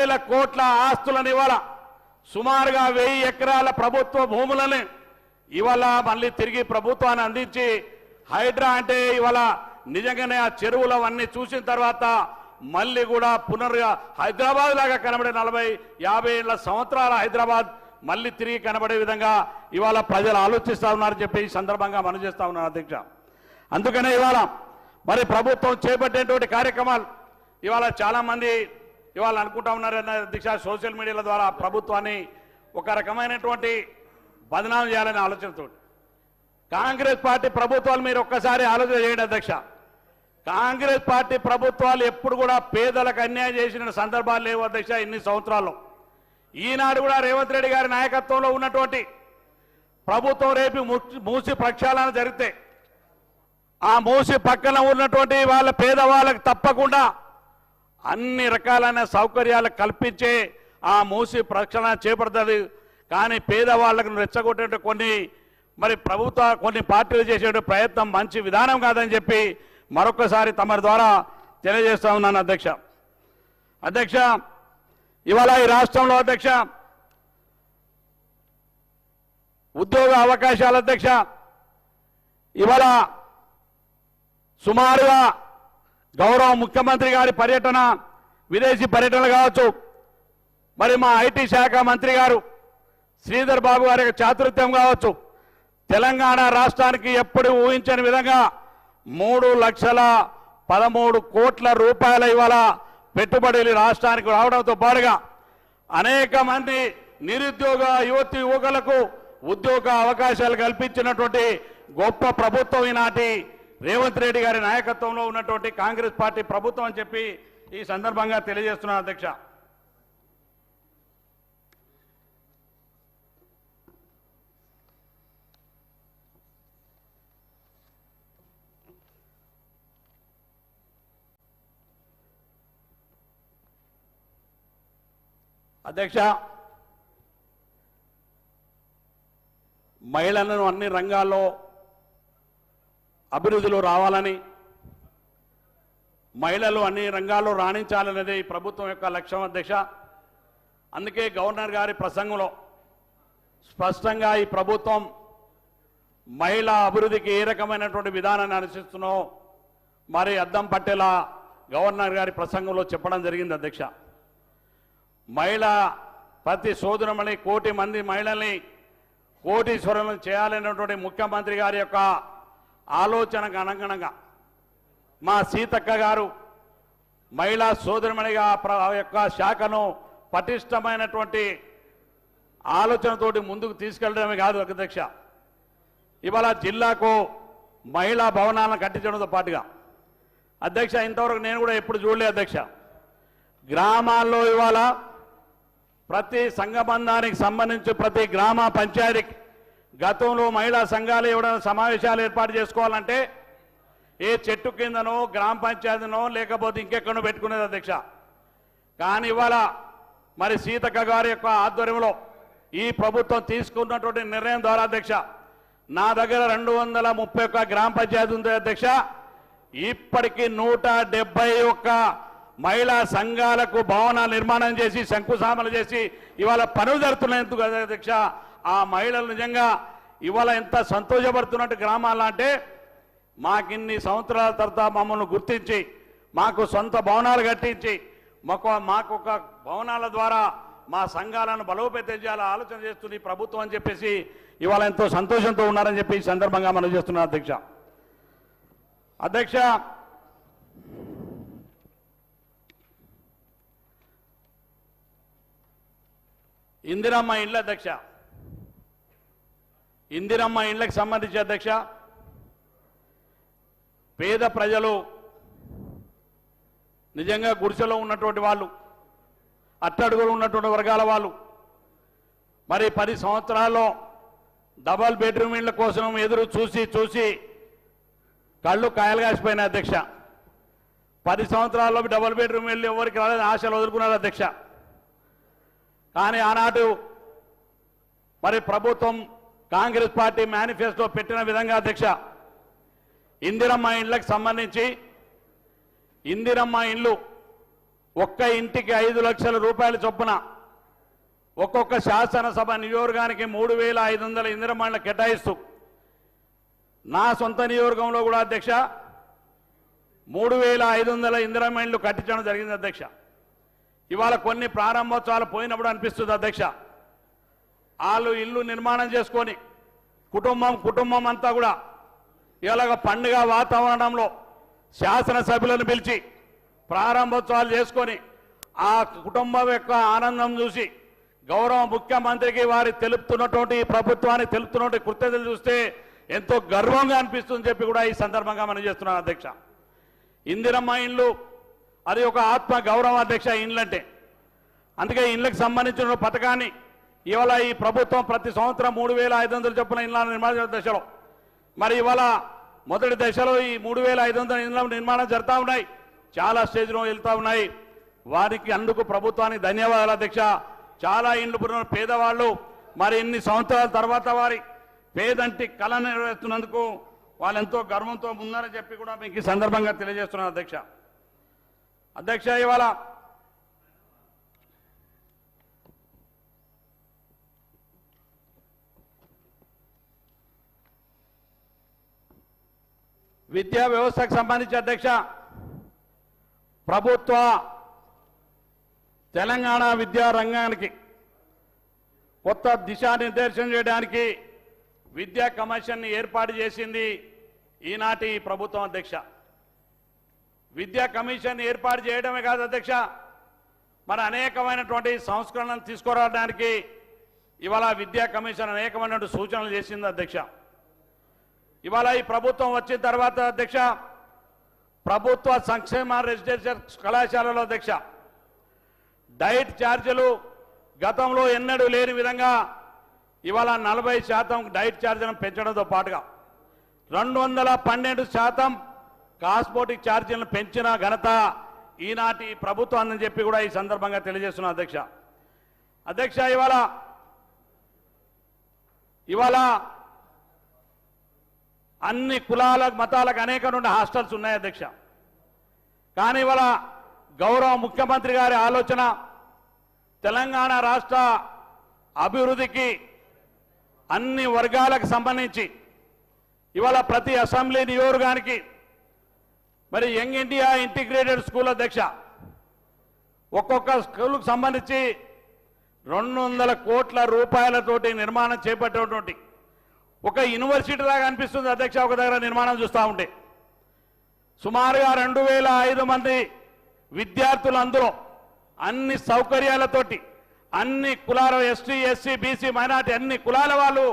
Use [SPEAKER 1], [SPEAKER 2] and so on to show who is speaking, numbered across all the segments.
[SPEAKER 1] వేల కోట్ల ఆస్తులను ఇవాళ సుమారుగా 1000 ఎకరాల ప్రభుత్వ భూములను ఇవాళ మళ్ళీ తిరిగి ప్రభుత్వాన్ని అందించి హైడ్రా అంటే ఇవాళ నిజంగానే ఆ చెరువులు అవన్నీ చూసిన తర్వాత మళ్ళీ కూడా హైదరాబాద్ లాగా కనబడే 40-50 ఏళ్ల సంవత్సరాల హైదరాబాద్ మళ్ళీ తిరిగి కనబడే విధంగా ఇవాళ ప్రజలు ఆలోచిస్తూ ఉన్నారని చెప్పి ఈ సందర్భంగా మనం చేస్తా ఉన్నాను అధ్యక్ష. అందుకనే ఇవాళ మరి ప్రభుత్వం చేపట్టేటువంటి కార్యక్రమాలు ఇవాళ చాలామంది ఇవాళ అనుకుంటా ఉన్నారు అధ్యక్ష, సోషల్ మీడియాల ద్వారా ప్రభుత్వాన్ని ఒక రకమైనటువంటి బదనాం చేయాలనే ఆలోచనతో. కాంగ్రెస్ పార్టీ ప్రభుత్వాలు మీరు ఒక్కసారి ఆలోచన చేయండి అధ్యక్ష. కాంగ్రెస్ పార్టీ ప్రభుత్వాలు ఎప్పుడు కూడా పేదలకు అన్యాయం చేసిన సందర్భాలు లేవు అధ్యక్ష ఇన్ని సంవత్సరాల్లో. ఈనాడు కూడా రేవంత్ రెడ్డి గారి నాయకత్వంలో ఉన్నటువంటి ప్రభుత్వం రేపు మూసి ప్రక్షాళన జరిగితే ఆ మూసి పక్కన ఉన్నటువంటి వాళ్ళ పేదవాళ్ళకు తప్పకుండా అన్ని రకాలైన సౌకర్యాలు కల్పించే ఆ మూసి ప్రక్షాళన చేపడుతుంది. కానీ పేదవాళ్లకు రెచ్చగొట్టే కొన్ని పార్టీలు చేసే ప్రయత్నం మంచి విధానం కాదని చెప్పి మరొకసారి తమరి ద్వారా తెలియజేస్తా ఉన్నాను అధ్యక్ష. అధ్యక్ష, ఇవాళ ఈ రాష్ట్రంలో అధ్యక్ష ఉద్యోగ అవకాశాలు అధ్యక్ష ఇవాళ సుమారుగా గౌరవ ముఖ్యమంత్రి గారి పర్యటన, విదేశీ పర్యటనలు కావచ్చు, మరి మా ఐటీ శాఖ మంత్రి గారు శ్రీధర్ బాబు గారి చాతుర్యం కావచ్చు, తెలంగాణ రాష్ట్రానికి ఎప్పుడు ఊహించని విధంగా 3,13 కోట్ల రూపాయల ఇవాళ పెట్టుబడులు రాష్ట్రానికి రావడంతో పాటుగా అనేక మంది నిరుద్యోగ యువకులకు ఉద్యోగ అవకాశాలు కల్పించినటువంటి గొప్ప ప్రభుత్వం ఈనాటి రేవంత్ రెడ్డి గారి నాయకత్వంలో ఉన్నటువంటి కాంగ్రెస్ పార్టీ ప్రభుత్వం అని చెప్పి ఈ సందర్భంగా తెలియజేస్తున్నాను అధ్యక్ష. అధ్యక్ష, మహిళలను అన్ని రంగాల్లో అభివృద్ధిలో రావాలని, మహిళలు అన్ని రంగాల్లో రాణించాలనేది ఈ ప్రభుత్వం యొక్క లక్ష్యం అధ్యక్ష. అందుకే గవర్నర్ గారి ప్రసంగంలో స్పష్టంగా ఈ ప్రభుత్వం మహిళా అభివృద్ధికి ఏ రకమైనటువంటి విధానాన్ని అనుసరిస్తున్నో మరి అద్దం పట్టేలా గవర్నర్ గారి ప్రసంగంలో చెప్పడం జరిగింది అధ్యక్ష. ప్రతి సోదరుమణి 1 కోటి మంది మహిళల్ని కోటీశ్వరులను చేయాలనేటువంటి ముఖ్యమంత్రి గారి యొక్క ఆలోచనకు అనుగుణంగా మా సీతక్క గారు మహిళా సోదరుమణిగా యొక్క శాఖను పటిష్టమైనటువంటి ఆలోచనతోటి ముందుకు తీసుకెళ్లడమే కాదు అధ్యక్ష, ఇవాళ జిల్లాకు మహిళా భవనాలను కట్టించడంతో పాటుగా అధ్యక్ష ఇంతవరకు నేను కూడా ఎప్పుడు చూడలేదు అధ్యక్ష, గ్రామాల్లో ఇవాళ ప్రతి సంఘబంధానికి సంబంధించి ప్రతి గ్రామ పంచాయతీకి గతంలో మహిళా సంఘాలు ఎవరైనా సమావేశాలు ఏర్పాటు చేసుకోవాలంటే ఏ చెట్టు కిందనో గ్రామ పంచాయతీనో లేకపోతే ఇంకెక్కడో పెట్టుకునేది అధ్యక్ష. కానీ ఇవాళ మరి సీతక్క గారి యొక్క ఆధ్వర్యంలో ఈ ప్రభుత్వం తీసుకున్నటువంటి నిర్ణయం ద్వారా అధ్యక్ష నా దగ్గర 231 గ్రామ పంచాయతీ ఉంది అధ్యక్ష. ఇప్పటికీ 171 మహిళా సంఘాలకు భవన నిర్మాణం చేసి శంకుస్థాపనలు చేసి ఇవాళ పనులు జరుగుతున్నందుకు అధ్యక్ష ఆ మహిళలు నిజంగా ఇవాళ ఎంత సంతోషపడుతున్నట్టు గ్రామాల అంటే మాకిన్ని సంవత్సరాల తర్వాత మమ్మల్ని గుర్తించి మాకు సొంత భవనాలు కట్టించి మాకు ఒక భవనాల ద్వారా మా సంఘాలను బలోపేతం చేయాలని ఆలోచన చేస్తుంది ఈ ప్రభుత్వం అని చెప్పేసి ఇవాళ ఎంతో సంతోషంతో ఉన్నారని చెప్పి ఈ సందర్భంగా మనం చేస్తున్నాం అధ్యక్ష. అధ్యక్ష, ఇందిరమ్మ ఇండ్ల అధ్యక్ష, ఇందిరమ్మ ఇండ్లకు సంబంధించి అధ్యక్ష పేద ప్రజలు నిజంగా గుడిసెలో ఉన్నటువంటి వాళ్ళు, అట్టడుగులు ఉన్నటువంటి వర్గాల వాళ్ళు మరి 10 సంవత్సరాల్లో డబల్ బెడ్రూమ్ ఇళ్ల కోసం ఎదురు చూసి కళ్ళు కాయలు కాసిపోయిన అధ్యక్ష. 10 సంవత్సరాల్లో డబల్ బెడ్రూమ్ ఇళ్ళు ఎవరికి రాలేదని ఆశలు వదులుకున్నారు అధ్యక్ష. కానీ ఆనాడు మరి ప్రభుత్వం కాంగ్రెస్ పార్టీ మేనిఫెస్టో పెట్టిన విధంగా అధ్యక్ష ఇందిరమ్మ ఇండ్లకు సంబంధించి ఇందిరమ్మ ఇండ్లు ఒక్క ఇంటికి 5 లక్షల రూపాయల చొప్పున ఒక్కొక్క శాసనసభ నియోజకవర్గానికి 3,500 ఇందిరమణులు కేటాయిస్తూ నా సొంత నియోజకవర్గంలో కూడా అధ్యక్ష 3,500 ఇందిరమణులు కట్టించడం జరిగింది అధ్యక్ష. ఇవాళ కొన్ని ప్రారంభోత్సవాలు పోయినప్పుడు అనిపిస్తుంది అధ్యక్ష, వాళ్ళు ఇల్లు నిర్మాణం చేసుకొని కుటుంబం అంతా కూడా ఇలాగ పండుగ వాతావరణంలో శాసనసభ్యులను పిలిచి ప్రారంభోత్సవాలు చేసుకొని ఆ కుటుంబం యొక్క ఆనందం చూసి గౌరవ ముఖ్యమంత్రికి వారి తెలుపుతున్నటువంటి ప్రభుత్వానికి తెలుపుతున్నటువంటి కృతజ్ఞతలు చూస్తే ఎంతో గర్వంగా అనిపిస్తుందని చెప్పి కూడా ఈ సందర్భంగా మనం చేస్తున్నాను అధ్యక్ష. ఇందిరమ్మ ఇండ్లు అది ఒక ఆత్మ గౌరవం అధ్యక్ష ఇండ్లంటే. అందుకే ఇండ్లకు సంబంధించిన పథకాన్ని ఇవాళ ఈ ప్రభుత్వం ప్రతి సంవత్సరం 3,500 చొప్పున ఇళ్ల నిర్మాణ దశలో మరి ఇవాళ మొదటి దశలో ఈ 3,500 ఇళ్ల నిర్మాణం జరుగుతూ ఉన్నాయి, చాలా స్టేజ్లో వెళ్తూ ఉన్నాయి. వారికి అందుకు ప్రభుత్వానికి ధన్యవాదాలు అధ్యక్ష. చాలా ఇండ్లు పుట్టిన పేదవాళ్ళు మరి ఇన్ని సంవత్సరాల తర్వాత వారి పేదంటి కళ నెరవేరుస్తున్నందుకు వాళ్ళు ఎంతో గర్వంతో ఉన్నారని చెప్పి కూడా మీకు ఈ సందర్భంగా తెలియజేస్తున్నాను అధ్యక్ష. అధ్యక్ష ఇవాళ విద్యా వ్యవస్థకు సంబంధించి అధ్యక్ష ప్రభుత్వ తెలంగాణ విద్యా రంగానికి కొత్త దిశానిర్దేశం చేయడానికి విద్యా కమిషన్ని ఏర్పాటు చేసింది ఈనాటి ప్రభుత్వం అధ్యక్ష. విద్యా కమిషన్ ఏర్పాటు చేయడమే కాదు అధ్యక్ష, మన అనేకమైనటువంటి సంస్కరణలను తీసుకురావడానికి ఇవాళ విద్యా కమిషన్ అనేకమైనటువంటి సూచనలు చేసింది అధ్యక్ష. ఇవాళ ఈ ప్రభుత్వం వచ్చిన తర్వాత అధ్యక్ష ప్రభుత్వ సంక్షేమ రెసిడెన్షియల్ కళాశాలలో అధ్యక్ష డైట్ ఛార్జీలు గతంలో ఎన్నడూ లేని విధంగా ఇవాళ 40% డైట్ ఛార్జీలను పెంచడంతో పాటుగా 212% కాస్మోటిక్ ఛార్జీలను పెంచిన ఘనత ఈనాటి ప్రభుత్వం అని చెప్పి కూడా ఈ సందర్భంగా తెలియజేస్తున్నా అధ్యక్ష. అధ్యక్ష ఇవాళ అన్ని కులాల మతాలకు అనేక నుండి హాస్టల్స్ ఉన్నాయి అధ్యక్ష. కానీ ఇవాళ గౌరవ ముఖ్యమంత్రి గారి ఆలోచన తెలంగాణ రాష్ట్ర అభివృద్ధికి అన్ని వర్గాలకు సంబంధించి ఇవాళ ప్రతి అసెంబ్లీ నియోజకవర్గానికి మరి యంగ్ ఇండియా ఇంటిగ్రేటెడ్ స్కూల్ అధ్యక్ష ఒక్కొక్క స్కూల్కు సంబంధించి 200 కోట్ల రూపాయలతోటి నిర్మాణం చేపట్టేటువంటి ఒక యూనివర్సిటీ లాగా అనిపిస్తుంది అధ్యక్ష. ఒక దగ్గర నిర్మాణం చూస్తూ ఉంటే సుమారుగా 2,500 మంది విద్యార్థులు అందులో అన్ని సౌకర్యాలతోటి అన్ని కులాల ఎస్టీ ఎస్సీ బీసీ మైనార్టీ అన్ని కులాల వాళ్ళు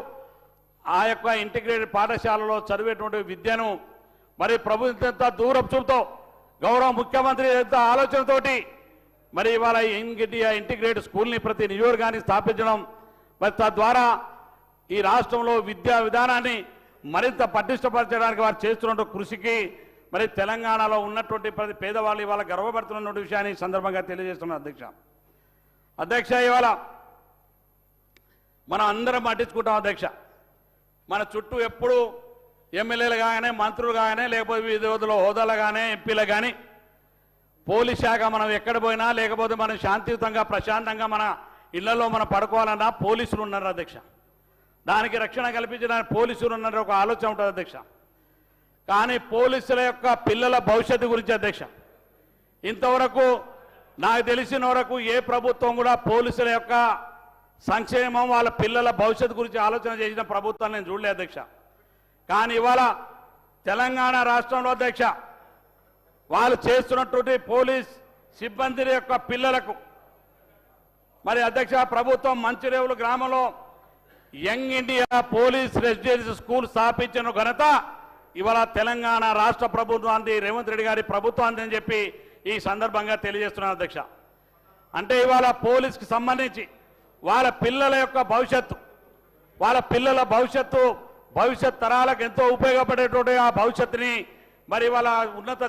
[SPEAKER 1] ఆ యొక్క ఇంటిగ్రేటెడ్ పాఠశాలలో చదివేటువంటి విద్యను మరి ప్రభుత్వం దూరపు చూపుతో గౌరవ ముఖ్యమంత్రి ఆలోచనతోటి మరి ఇవాళ యంగ్ ఇండియా ఇంటిగ్రేటెడ్ స్కూల్ని ప్రతి నియోజకవర్గానికి స్థాపించడం మరి తద్వారా ఈ రాష్ట్రంలో విద్యా విధానాన్ని మరింత పటిష్టపరచడానికి వారు చేస్తున్న కృషికి మరి తెలంగాణలో ఉన్నటువంటి ప్రతి పేదవాళ్ళు ఇవాళ గర్వపడుతున్న విషయాన్ని సందర్భంగా తెలియజేస్తున్నారు అధ్యక్ష. అధ్యక్ష ఇవాళ మనం అందరం పట్టించుకుంటాం అధ్యక్ష. మన చుట్టూ ఎప్పుడు ఎమ్మెల్యేలు కానీ మంత్రులు కానీ లేకపోతే వివిధ హోదాలు కానీ ఎంపీలు కానీ పోలీస్ శాఖ మనం ఎక్కడ పోయినా లేకపోతే మనం శాంతియుతంగా ప్రశాంతంగా మన ఇళ్లలో మనం పడుకోవాలన్నా పోలీసులు ఉన్నారు అధ్యక్ష. దానికి రక్షణ కల్పించడానికి పోలీసులు ఉన్నారు ఒక ఆలోచన ఉంటుంది అధ్యక్ష. కానీ పోలీసుల యొక్క పిల్లల భవిష్యత్తు గురించి అధ్యక్ష ఇంతవరకు నాకు తెలిసిన వరకు ఏ ప్రభుత్వం కూడా పోలీసుల యొక్క సంక్షేమం వాళ్ళ పిల్లల భవిష్యత్తు గురించి ఆలోచన చేసిన ప్రభుత్వాన్ని నేను చూడలేదు అధ్యక్ష. కానీ ఇవాళ తెలంగాణ రాష్ట్రంలో అధ్యక్ష వాళ్ళు చేస్తున్నటువంటి పోలీస్ సిబ్బంది యొక్క పిల్లలకు మరి అధ్యక్ష ప్రభుత్వం మంచిరేవులు గ్రామంలో young India police residential school స్థాపించిన ఘనత ఇవాళ తెలంగాణ రాష్ట్ర ప్రభుత్వాన్ని రేవంత్ రెడ్డి గారి ప్రభుత్వాన్ని అని చెప్పి ఈ సందర్భంగా తెలియజేస్తున్నాను అధ్యక్ష. అంటే ఇవాళ పోలీస్కి సంబంధించి వాళ్ళ పిల్లల యొక్క భవిష్యత్తు వాళ్ళ పిల్లల భవిష్యత్ తరాలకు ఎంతో ఉపయోగపడేటువంటి ఆ భవిష్యత్తుని మరి ఇవాళ ఉన్నత